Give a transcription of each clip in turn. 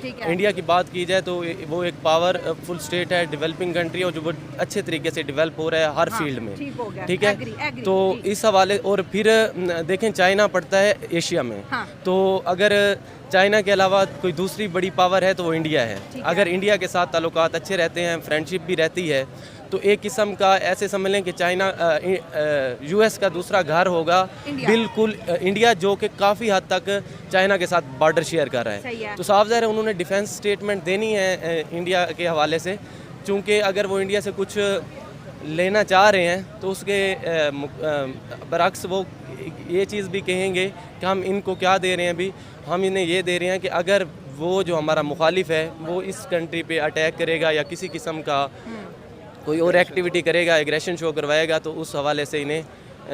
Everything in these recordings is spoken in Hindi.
ठीक है। इंडिया की बात की जाए तो वो एक पावरफुल स्टेट है, डेवलपिंग कंट्री है, और जो बहुत अच्छे तरीके से डेवलप हो रहा है हर फील्ड में। ठीक हो गया, ठीक है, एग्री तो जी। इस हवाले, और फिर देखें चाइना पड़ता है एशिया में। हाँ। तो अगर चाइना के अलावा कोई दूसरी बड़ी पावर है तो वो इंडिया है। ठीक है। अगर इंडिया के साथ ताल्लुकात अच्छे रहते हैं, फ्रेंडशिप भी रहती है, तो एक किस्म का ऐसे समझ लें कि चाइना यूएस का दूसरा घर होगा। इंडिया। बिल्कुल इंडिया, जो कि काफ़ी हद तक चाइना के साथ बॉर्डर शेयर कर रहा सही है। है। तो साफ ज़ाहिर है उन्होंने डिफेंस स्टेटमेंट देनी है इंडिया के हवाले से, चूँकि अगर वो इंडिया से कुछ लेना चाह रहे हैं तो उसके बरक्स वो ये चीज़ भी कहेंगे कि हम इनको क्या दे रहे हैं, अभी हम इन्हें ये दे रहे हैं कि अगर वो जो हमारा मुखालिफ है वो इस कंट्री पे अटैक करेगा या किसी किस्म का कोई और एक्टिविटी करेगा, एग्रेशन शो करवाएगा, तो उस हवाले से इन्हें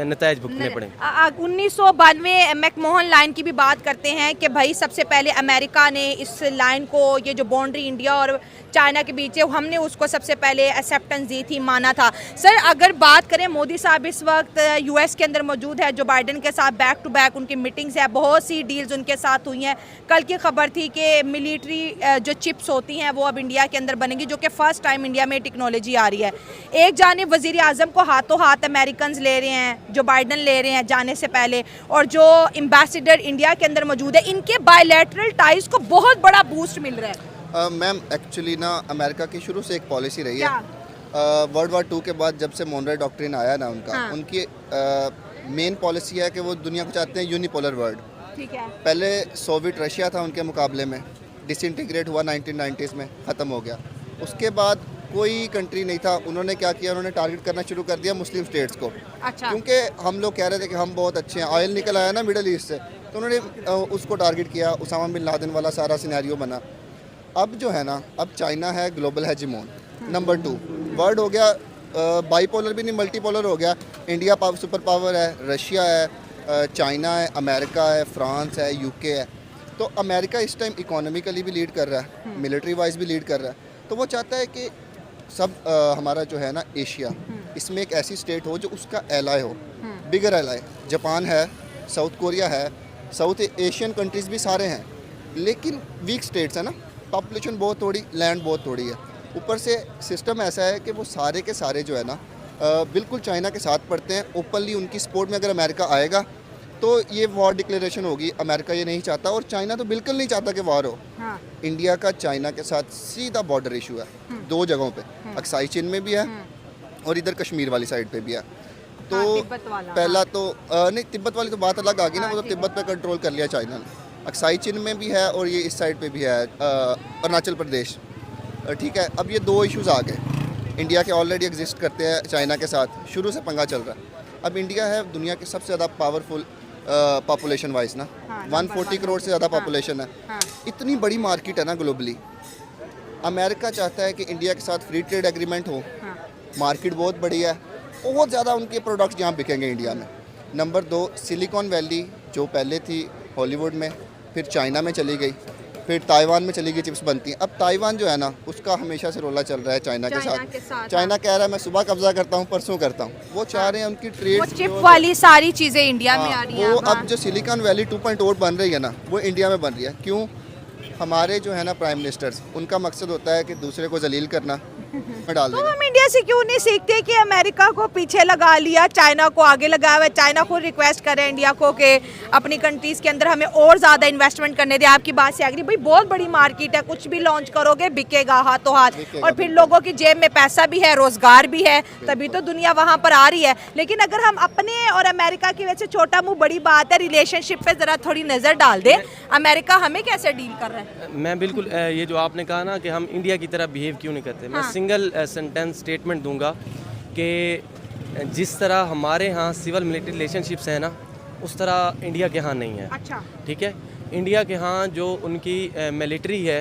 नतायज भुगतने पड़ेंगे। 1992 मैकमोहन लाइन की भी बात करते हैं कि भाई सबसे पहले अमेरिका ने इस लाइन को, ये जो बाउंड्री इंडिया और चाइना के बीच है, हमने उसको सबसे पहले एक्सेप्टेंस दी थी, माना था। सर अगर बात करें, मोदी साहब इस वक्त यूएस के अंदर मौजूद है, जो बाइडेन के साथ बैक टू बैक उनकी मीटिंग्स है, बहुत सी डील्स उनके साथ हुई हैं। कल की खबर थी कि मिलिट्री जो चिप्स होती हैं वो अब इंडिया के अंदर बनेंगी, जो कि फर्स्ट टाइम इंडिया में टेक्नोलॉजी आ रही है। एक जानिब वज़ीर आज़म को हाथों हाथ अमेरिकन ले रहे हैं, जो बाइडेन ले रहे हैं जाने से पहले, और जो एम्बेसडर इंडिया के अंदर मौजूद है, इनके बायलैटरल टाइज को बहुत बड़ा बूस्ट मिल रहा है। मैम एक्चुअली ना अमेरिका की शुरू से एक पॉलिसी रही है, वर्ल्ड वार 2 के बाद जब से मोनरोए डॉक्ट्रिन आया ना उनका, हाँ। उनकी मेन पॉलिसी है कि वो दुनिया को चाहते हैं यूनिपोलर वर्ल्ड। ठीक है। पहले सोवियत रशिया था उनके मुकाबले में, डिसइंटीग्रेट हुआ 1990s में, ख़त्म हो गया। उसके बाद कोई कंट्री नहीं था, उन्होंने क्या किया, उन्होंने टारगेट करना शुरू कर दिया मुस्लिम स्टेट्स को। अच्छा। क्योंकि हम लोग कह रहे थे कि हम बहुत अच्छे हैं, ऑयल निकल आया ना मिडल ईस्ट से, तो उन्होंने उसको टारगेट किया, उसामा बिन लादेन वाला सारा सिनेरियो बना। अब जो है ना, अब चाइना है ग्लोबल हेजिमोन नंबर 2, वर्ल्ड हो गया बाईपोलर भी नहीं, मल्टीपोलर हो गया। इंडिया सुपर पावर है, रशिया है, चाइना है, अमेरिका है, फ्रांस है, यूके है। तो अमेरिका इस टाइम इकोनॉमिकली भी लीड कर रहा है, मिलिट्री वाइज भी लीड कर रहा है। तो वो चाहता है कि सब हमारा जो है ना एशिया, इसमें एक ऐसी स्टेट हो जो उसका एलाय हो, बिगर एलाय। जापान है, साउथ कोरिया है, साउथ एशियन कंट्रीज़ भी सारे हैं, लेकिन वीक स्टेट्स है ना, पॉपुलेशन बहुत थोड़ी, लैंड बहुत थोड़ी है। ऊपर से सिस्टम ऐसा है कि वो सारे के सारे जो है ना बिल्कुल चाइना के साथ पड़ते हैं। ओपनली उनकी सपोर्ट में अगर अमेरिका आएगा तो ये वॉर डिक्लेरेशन होगी। अमेरिका ये नहीं चाहता, और चाइना तो बिल्कुल नहीं चाहता कि वॉर हो। हाँ। इंडिया का चाइना के साथ सीधा बॉर्डर इशू है, 2 जगहों पे, अक्साई चिन में भी है और इधर कश्मीर वाली साइड पे भी है। तो तिब्बत वाला, पहला तो नहीं, तिब्बत वाली तो बात अलग आ गई ना, वो तो तिब्बत पे कंट्रोल कर लिया चाइना ने। अक्साई चिन में भी है और ये इस साइड पे भी है, अरुणाचल प्रदेश। ठीक है, अब ये 2 इश्यूज आ गए। इंडिया के ऑलरेडी एग्जिस्ट करते हैं चाइना के साथ, शुरू से पंगा चल रहा है। अब इंडिया है दुनिया की सबसे ज़्यादा पावरफुल पॉपुलेशन वाइज ना, 140 करोड़ से ज़्यादा पॉपुलेशन है। इतनी बड़ी मार्केट है ना ग्लोबली। अमेरिका चाहता है कि इंडिया के साथ फ्री ट्रेड एग्रीमेंट हो, मार्केट बहुत बड़ी है, बहुत ज़्यादा उनके प्रोडक्ट्स यहाँ बिकेंगे इंडिया में। नंबर 2, सिलिकॉन वैली जो पहले थी हॉलीवुड में, फिर चाइना में चली गई, फिर ताइवान में चली गई, चिप्स बनती हैं। अब ताइवान जो है ना, उसका हमेशा से रोला चल रहा है चाइना के साथ। चाइना कह रहा है मैं सुबह कब्जा करता हूँ, परसों करता हूँ। वो चाह रहे हैं उनकी ट्रेड, चिप वाली सारी चीज़ें इंडिया में आ रही हैं। वो अब जो सिलिकॉन वैली 2.0 बन रही है ना, वो इंडिया में बन रही है। क्यों? हमारे जो है ना प्राइम मिनिस्टर्स, उनका मकसद होता है कि दूसरे को जलील करना, डाल तो देना। हम इंडिया से क्यों नहीं सीखते कि अमेरिका को पीछे लगा लिया, चाइना को आगे लगाया हुआ है, चाइना खुद रिक्वेस्ट करे इंडिया को कि अपनी कंट्रीज़ के अंदर हमें और ज़्यादा इन्वेस्टमेंट करने दे। आपकी बात से एग्री, भाई बहुत बड़ी मार्केट है, कुछ भी लॉन्च करोगे बिकेगा हाथों हाथ, और फिर लोगों की जेब में पैसा भी है, रोज़गार भी है, तभी तो दुनिया वहाँ पर आ रही है। लेकिन अगर हम अपने और अमेरिका की वजह से, छोटा मुँह बड़ी बात है, रिलेशनशिप पर ज़रा थोड़ी नज़र डाल दें, अमेरिका हमें कैसे डील कर रहा है? मैं बिल्कुल ये जो आपने कहा ना कि हम इंडिया की तरह बिहेव क्यों नहीं करते, मैं सिंगल सेंटेंस स्टेटमेंट दूंगा कि जिस तरह हमारे यहाँ सिविल मिलिट्री रिलेशनशिप्स हैं ना, उस तरह इंडिया के यहाँ नहीं है। अच्छा। ठीक है, इंडिया के यहाँ जो उनकी मिलिट्री है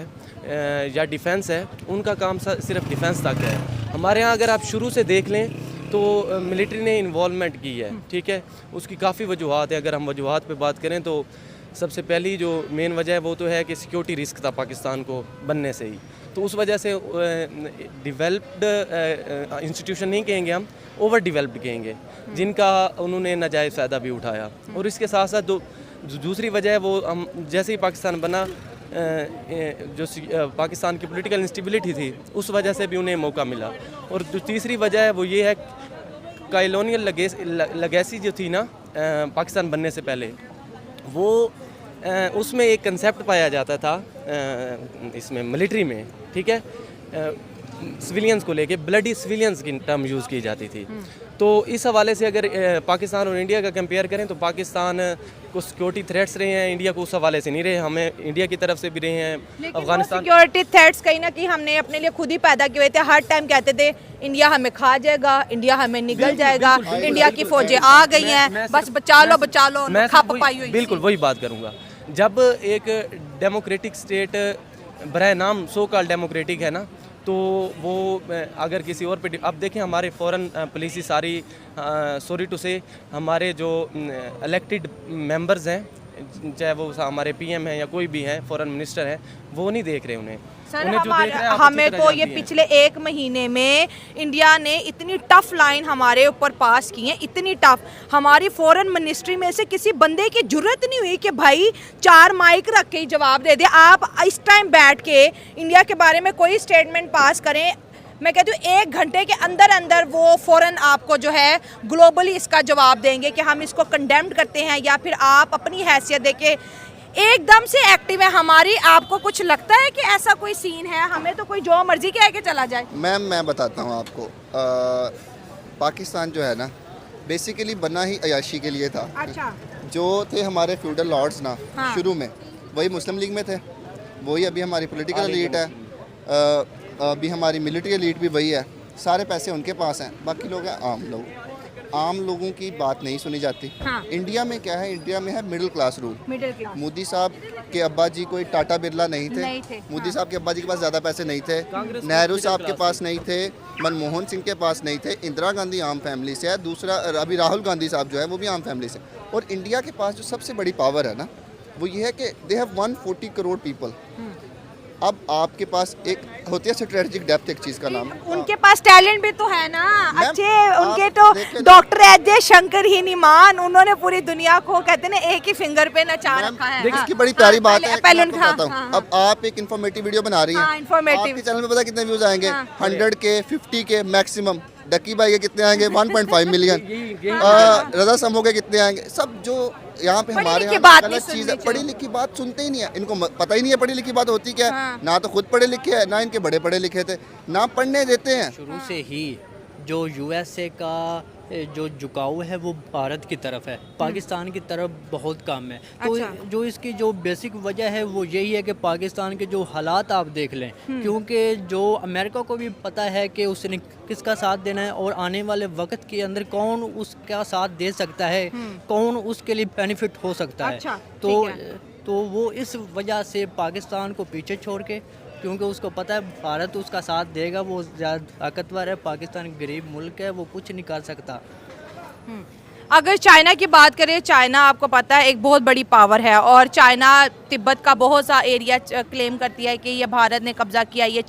या डिफेंस है, उनका काम सिर्फ डिफेंस तक है। हमारे यहाँ अगर आप शुरू से देख लें तो मिलिट्री ने इन्वॉल्वमेंट की है। ठीक है, उसकी काफ़ी वजूहत है। अगर हम वजूहत पे बात करें तो सबसे पहली जो मेन वजह है वो तो है कि सिक्योरिटी रिस्क था पाकिस्तान को बनने से ही, तो उस वजह से डेवलप्ड इंस्टीट्यूशन नहीं कहेंगे हम, ओवर डेवलप्ड कहेंगे, जिनका उन्होंने नाजायज़ फ़ायदा भी उठाया। और इसके साथ साथ दूसरी वजह है वो, हम जैसे ही पाकिस्तान बना पाकिस्तान की पॉलिटिकल इंस्टेबिलिटी थी, उस वजह से भी उन्हें मौका मिला। और जो तीसरी वजह है वो ये है कॉलोनियल लेगेसी जो थी ना पाकिस्तान बनने से पहले, वो उसमें एक कंसेप्ट पाया जाता था इसमें मिलिट्री में, ठीक है, सिविलियंस को लेके ब्लडी सिविलियंस की टर्म यूज़ की जाती थी। तो इस हवाले से अगर पाकिस्तान और इंडिया का कंपेयर करें तो पाकिस्तान को सिक्योरिटी थ्रेट्स रहे हैं, इंडिया को उस हवाले से नहीं रहे। हमें इंडिया की तरफ से भी रहे हैं। अफगानिस्तान सिक्योरिटी थ्रेट्स कहीं ना कहीं हमने अपने लिए खुद ही पैदा किए हुए थे। हर टाइम कहते थे इंडिया हमें खा जाएगा, इंडिया हमें निगल जाएगा, इंडिया की फौजें आ गई हैं, बस बचा लो खप पाई हुई। बिल्कुल वही बात करूँगा। जब एक डेमोक्रेटिक स्टेट बराह नाम सो कॉल डेमोक्रेटिक है ना, तो वो अगर किसी और पे अब देखें हमारे फॉरेन पॉलिसी सारी सॉरी टू से हमारे जो इलेक्टेड मेंबर्स हैं, चाहे वो हमारे पीएम हैं या कोई भी हैं, फॉरेन मिनिस्टर हैं, वो नहीं देख रहे उन्हें। सर हमें तो ये पिछले 1 महीने में इंडिया ने इतनी टफ लाइन हमारे ऊपर पास की है, इतनी टफ। हमारी फॉरेन मिनिस्ट्री में से किसी बंदे की जरूरत नहीं हुई कि भाई 4 माइक रख के ही जवाब दे दे। आप इस टाइम बैठ के इंडिया के बारे में कोई स्टेटमेंट पास करें, मैं कहती हूँ 1 घंटे के अंदर अंदर वो फ़ौरन आपको जो है ग्लोबली इसका जवाब देंगे कि हम इसको कंडेम्ड करते हैं, या फिर आप अपनी हैसियत देके एकदम से एक्टिव है हमारी। आपको कुछ लगता है कि ऐसा कोई सीन है? हमें तो कोई जो मर्जी कह के चला जाए। मैम मैं बताता हूँ आपको, पाकिस्तान जो है ना बेसिकली बना ही अयाशी के लिए था। अच्छा। जो थे हमारे फ्यूडल लॉर्ड्स ना, हाँ। शुरू में वही मुस्लिम लीग में थे, वही अभी हमारी पॉलिटिकल एलीट है, अभी हमारी मिलिट्री एलीट भी वही है। सारे पैसे उनके पास हैं, बाकी लोग हैं आम लोग। आम लोगों की बात नहीं सुनी जाती। हाँ। इंडिया में क्या है, इंडिया में है middle class rule. Middle class. Modi साहब के अब्बा जी कोई टाटा बिरला नहीं थे। मोदी हाँ। साहब के अब्बा जी के पास ज़्यादा पैसे नहीं थे, नेहरू साहब के पास नहीं थे, मनमोहन सिंह के पास नहीं थे। इंदिरा गांधी आम फैमिली से है, दूसरा अभी राहुल गांधी साहब जो है वो भी आम फैमिली से। और इंडिया के पास जो सबसे बड़ी पावर है ना, वो ये है कि दे हैव 140 करोड़ पीपल। अब आपके पास एक होती है स्ट्रेटेजिक डेप्थ, एक चीज़ का नाम, उनके पास टैलेंट भी तो है ना अच्छे। उनके तो देखें डॉक्टर एस शंकर ही नहीं मान, उन्होंने पूरी दुनिया को कहते हैं ना एक ही फिंगर पे नचा रखा है। देखिए इसकी बड़ी प्यारी बात है, पहले मैं आपको बताता हूँ। अब आप एक इन्फॉर्मेटिव वीडियो बना रही हैं, आपके चैनल में पता कितने व्यूज आएंगे? 100 के, 50 के मैक्सिमम। डक्की भाई के कितने आएंगे? 1.5 मिलियन। रजा समो के कितने आएंगे? सब जो यहाँ पे हमारे यहाँ गलत चीज़ है, पढ़ी लिखी बात सुनते ही नहीं है। इनको पता ही नहीं है पढ़ी लिखी बात होती क्या है। ना तो खुद पढ़े लिखे हैं, ना इनके बड़े पढ़े लिखे थे, ना पढ़ने देते हैं। शुरू से ही जो यूएसए का जो झुकाव है वो भारत की तरफ है, पाकिस्तान की तरफ बहुत कम है। तो अच्छा। जो इसकी जो बेसिक वजह है वो यही है कि पाकिस्तान के जो हालात आप देख लें, क्योंकि जो अमेरिका को भी पता है कि उसने किसका साथ देना है और आने वाले वक्त के अंदर कौन उसका साथ दे सकता है, कौन उसके लिए बेनिफिट हो सकता है। अच्छा, तो वो इस वजह से पाकिस्तान को पीछे छोड़ के, क्योंकि उसको पता है भारत उसका साथ देगा, वो ज़्यादा ताकतवर है, पाकिस्तान गरीब मुल्क है, वो कुछ नहीं कर सकता। अगर चाइना की बात करें, चाइना आपको पता है एक बहुत बड़ी पावर है, और चाइना तिब्बत का बहुत सा एरिया क्लेम करती है कि ये भारत ने कब्जा किया, ये